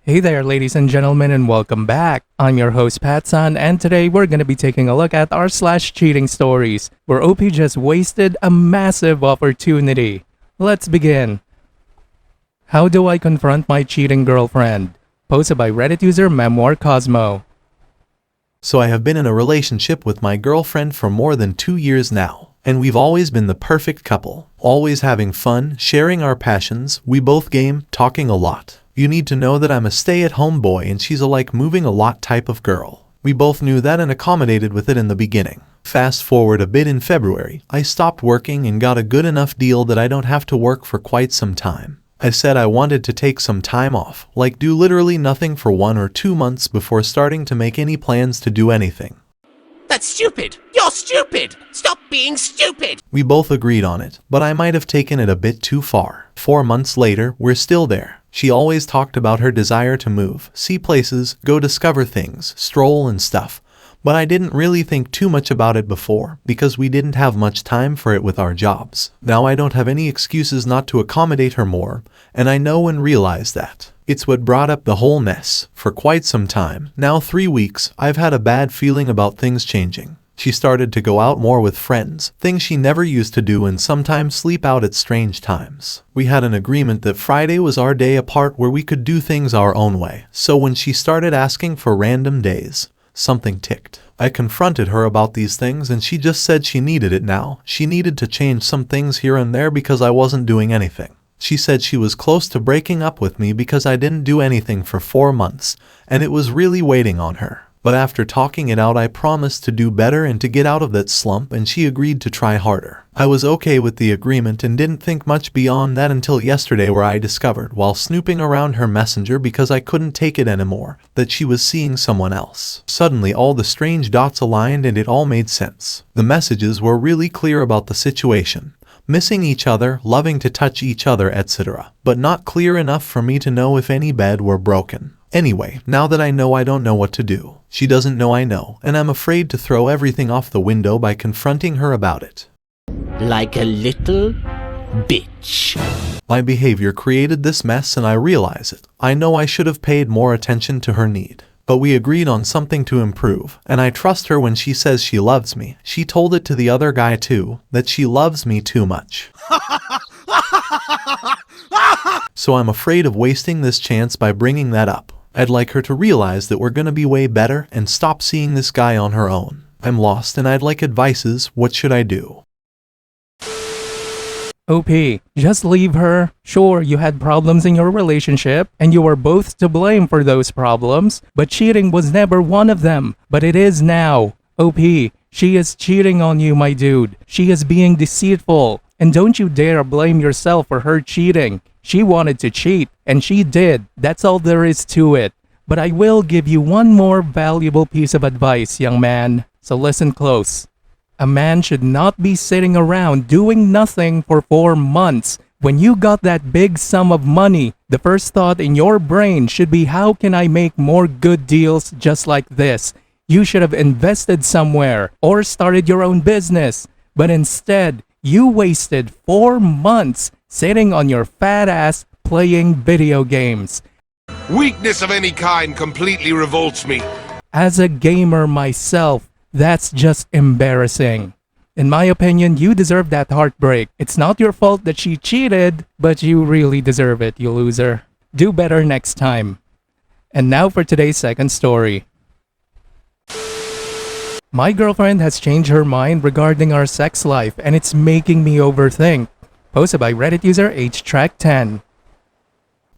Hey there, ladies and gentlemen, and welcome back. I'm your host, PattSun, and today we're going to be taking a look at r/cheating stories, where OP just wasted a massive opportunity. Let's begin. How do I confront my cheating girlfriend? Posted by Reddit user Memoir Cosmo. So I have been in a relationship with my girlfriend for more than 2 years now, and we've always been the perfect couple, always having fun, sharing our passions, we both game, talking a lot. You need to know that I'm a stay-at-home boy and she's a moving a lot type of girl. We both knew that and accommodated with it in the beginning. Fast forward a bit in February, I stopped working and got a good enough deal that I don't have to work for quite some time. I said I wanted to take some time off, do literally nothing for 1 or 2 months before starting to make any plans to do anything. That's stupid! You're stupid! Stop being stupid! We both agreed on it, but I might have taken it a bit too far. 4 months later, we're still there. She always talked about her desire to move, see places, go discover things, stroll and stuff. But I didn't really think too much about it before, because we didn't have much time for it with our jobs. Now I don't have any excuses not to accommodate her more, and I know and realize that. It's what brought up the whole mess. For quite some time, now 3 weeks, I've had a bad feeling about things changing. She started to go out more with friends, things she never used to do, and sometimes sleep out at strange times. We had an agreement that Friday was our day apart where we could do things our own way. So when she started asking for random days, something ticked. I confronted her about these things and she just said she needed it now. She needed to change some things here and there because I wasn't doing anything. She said she was close to breaking up with me because I didn't do anything for 4 months, and it was really waiting on her. But after talking it out, I promised to do better and to get out of that slump, and she agreed to try harder. I was okay with the agreement and didn't think much beyond that until yesterday, where I discovered, while snooping around her messenger because I couldn't take it anymore, that she was seeing someone else. Suddenly all the strange dots aligned and it all made sense. The messages were really clear about the situation. Missing each other, loving to touch each other, etc. But not clear enough for me to know if any bed were broken. Anyway, now that I know, I don't know what to do. She doesn't know I know, and I'm afraid to throw everything off the window by confronting her about it. Like a little bitch. My behavior created this mess and I realize it. I know I should have paid more attention to her need. But we agreed on something to improve, and I trust her when she says she loves me. She told it to the other guy too, that she loves me too much. So I'm afraid of wasting this chance by bringing that up. I'd like her to realize that we're gonna be way better and stop seeing this guy on her own. I'm lost and I'd like advices. What should I do? OP, just leave her. Sure, you had problems in your relationship, and you were both to blame for those problems, but cheating was never one of them. But it is now. OP, she is cheating on you, my dude. She is being deceitful. And don't you dare blame yourself for her cheating. She wanted to cheat, and she did. That's all there is to it. But I will give you one more valuable piece of advice, young man. So listen close. A man should not be sitting around doing nothing for 4 months. When you got that big sum of money, the first thought in your brain should be, how can I make more good deals just like this? You should have invested somewhere or started your own business. But instead, you wasted 4 months sitting on your fat ass playing video games. Weakness of any kind completely revolts me. As a gamer myself, that's just embarrassing. In my opinion, you deserve that heartbreak. It's not your fault that she cheated, but you really deserve it, you loser. Do better next time. And now for today's second story. My girlfriend has changed her mind regarding our sex life, and it's making me overthink. Posted by Reddit user HTrack10.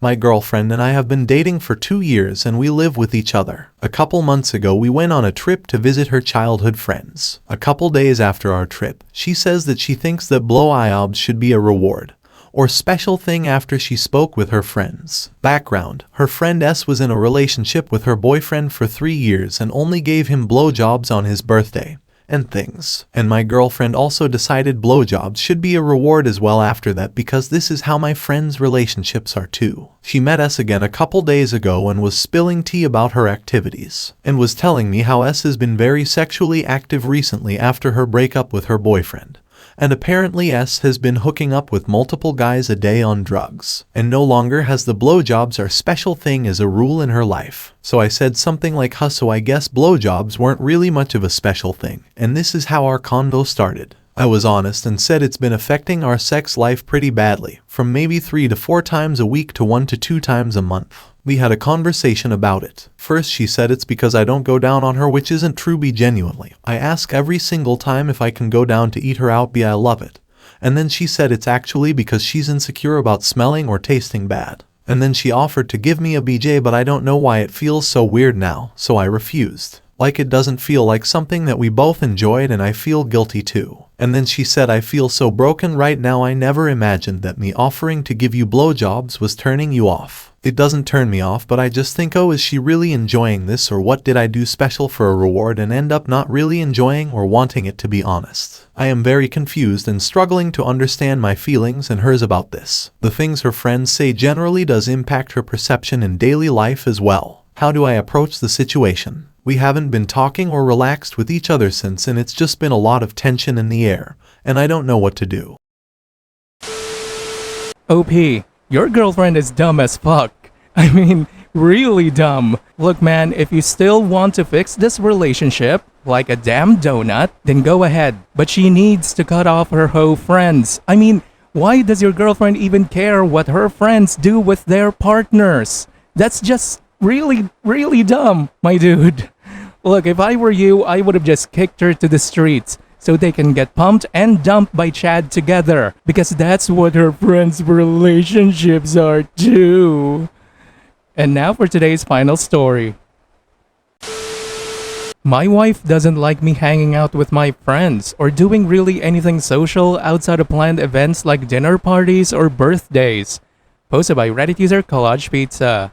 My girlfriend and I have been dating for 2 years and we live with each other. A couple months ago, we went on a trip to visit her childhood friends. A couple days after our trip, she says that she thinks that blow-eye-obs should be a reward or special thing after she spoke with her friends. Background: her friend S was in a relationship with her boyfriend for 3 years and only gave him blowjobs on his birthday and things. And my girlfriend also decided blowjobs should be a reward as well after that, because this is how my friends' relationships are too. She met S again a couple days ago and was spilling tea about her activities, and was telling me how S has been very sexually active recently after her breakup with her boyfriend. And apparently S has been hooking up with multiple guys a day on drugs, and no longer has the blowjobs are special thing as a rule in her life. So I said something like, huh, so I guess blowjobs weren't really much of a special thing, and this is how our convo started. I was honest and said it's been affecting our sex life pretty badly, from maybe 3 to 4 times a week to 1 to 2 times a month. We had a conversation about it. First she said it's because I don't go down on her, which isn't true. Be genuinely. I ask every single time if I can go down to eat her out. I love it. And then she said it's actually because she's insecure about smelling or tasting bad. And then she offered to give me a BJ, but I don't know why it feels so weird now, so I refused. Like it doesn't feel like something that we both enjoyed, and I feel guilty too. And then she said I feel so broken right now. I never imagined that me offering to give you blowjobs was turning you off. It doesn't turn me off, but I just think, oh, is she really enjoying this, or what did I do special for a reward and end up not really enjoying or wanting it, to be honest? I am very confused and struggling to understand my feelings and hers about this. The things her friends say generally does impact her perception in daily life as well. How do I approach the situation? We haven't been talking or relaxed with each other since, and it's just been a lot of tension in the air, and I don't know what to do. OP, your girlfriend is dumb as fuck. I mean, really dumb. Look man, if you still want to fix this relationship, like a damn donut, then go ahead. But she needs to cut off her hoe friends. I mean, why does your girlfriend even care what her friends do with their partners? That's just really dumb, my dude. Look, if I were you, I would have just kicked her to the streets so they can get pumped and dumped by Chad together, because that's what her friends' relationships are too. And now for today's final story. My wife doesn't like me hanging out with my friends or doing really anything social outside of planned events like dinner parties or birthdays. Posted by Reddit user Collage Pizza.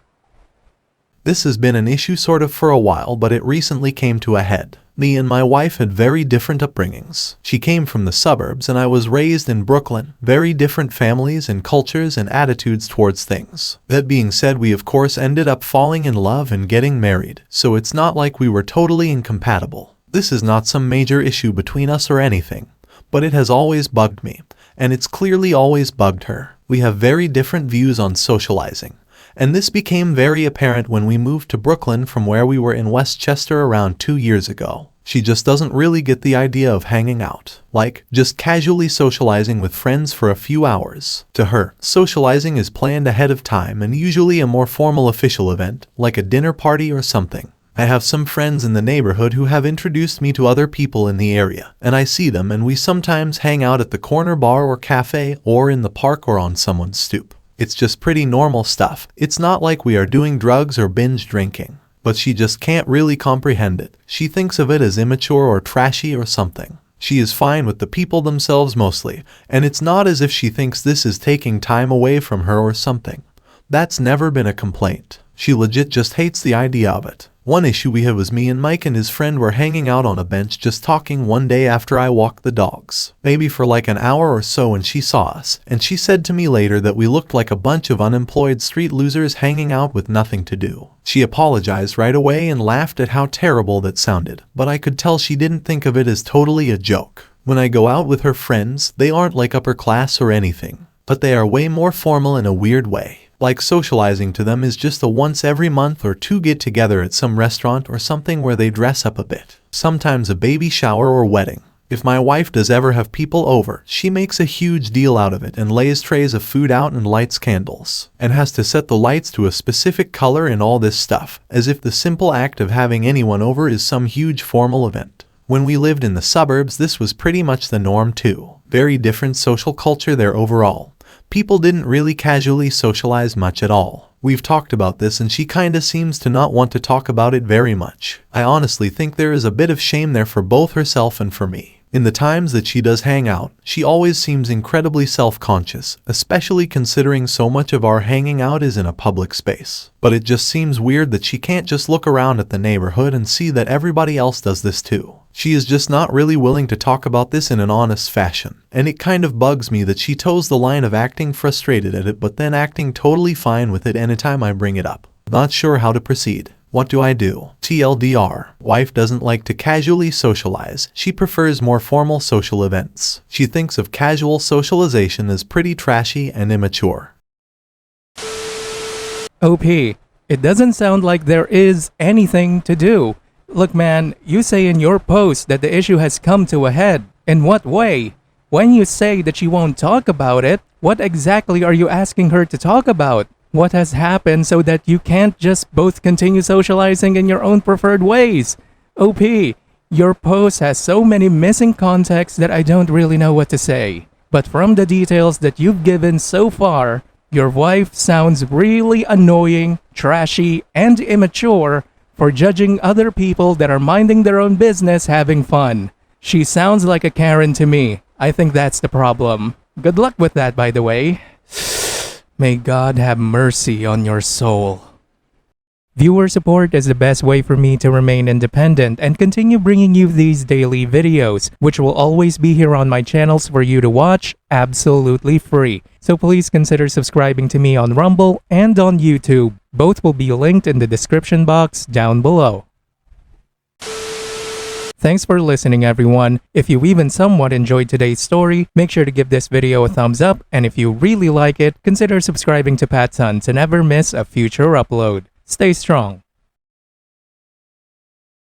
This has been an issue sort of for a while, but it recently came to a head. Me and my wife had very different upbringings. She came from the suburbs and I was raised in Brooklyn. Very different families and cultures and attitudes towards things. That being said, we of course ended up falling in love and getting married, so it's not like we were totally incompatible. This is not some major issue between us or anything, but it has always bugged me, and it's clearly always bugged her. We have very different views on socializing. And this became very apparent when we moved to Brooklyn from where we were in Westchester around 2 years ago. She just doesn't really get the idea of hanging out, like just casually socializing with friends for a few hours. To her, socializing is planned ahead of time and usually a more formal official event, like a dinner party or something. I have some friends in the neighborhood who have introduced me to other people in the area, and I see them and we sometimes hang out at the corner bar or cafe or in the park or on someone's stoop. It's just pretty normal stuff. It's not like we are doing drugs or binge drinking. But she just can't really comprehend it. She thinks of it as immature or trashy or something. She is fine with the people themselves mostly, and it's not as if she thinks this is taking time away from her or something. That's never been a complaint. She legit just hates the idea of it. One issue we had was me and Mike and his friend were hanging out on a bench just talking one day after I walked the dogs. Maybe for like an hour or so, and she saw us, and she said to me later that we looked like a bunch of unemployed street losers hanging out with nothing to do. She apologized right away and laughed at how terrible that sounded, but I could tell she didn't think of it as totally a joke. When I go out with her friends, they aren't like upper class or anything, but they are way more formal in a weird way. Like socializing to them is just a once every month or two get together at some restaurant or something where they dress up a bit. Sometimes a baby shower or wedding. If my wife does ever have people over, she makes a huge deal out of it and lays trays of food out and lights candles, and has to set the lights to a specific color and all this stuff, as if the simple act of having anyone over is some huge formal event. When we lived in the suburbs, this was pretty much the norm too. Very different social culture there overall. People didn't really casually socialize much at all. We've talked about this and she kinda seems to not want to talk about it very much. I honestly think there is a bit of shame there for both herself and for me. In the times that she does hang out, she always seems incredibly self-conscious, especially considering so much of our hanging out is in a public space. But it just seems weird that she can't just look around at the neighborhood and see that everybody else does this too. She is just not really willing to talk about this in an honest fashion, and it kind of bugs me that she toes the line of acting frustrated at it but then acting totally fine with it anytime I bring it up. Not sure how to proceed. What do I do? TLDR. Wife doesn't like to casually socialize. She prefers more formal social events. She thinks of casual socialization as pretty trashy and immature. OP, it doesn't sound like there is anything to do. Look man, you say in your post that the issue has come to a head. In what way? When you say that she won't talk about it, what exactly are you asking her to talk about? What has happened so that you can't just both continue socializing in your own preferred ways? OP, your post has so many missing contexts that I don't really know what to say. But from the details that you've given so far, your wife sounds really annoying, trashy, and immature for judging other people that are minding their own business having fun. She sounds like a Karen to me. I think that's the problem. Good luck with that, by the way. May God have mercy on your soul. Viewer support is the best way for me to remain independent and continue bringing you these daily videos, which will always be here on my channels for you to watch absolutely free. So please consider subscribing to me on Rumble and on YouTube. Both will be linked in the description box down below. Thanks for listening everyone. If you even somewhat enjoyed today's story, make sure to give this video a thumbs up, and if you really like it, consider subscribing to PattSun to never miss a future upload. Stay strong.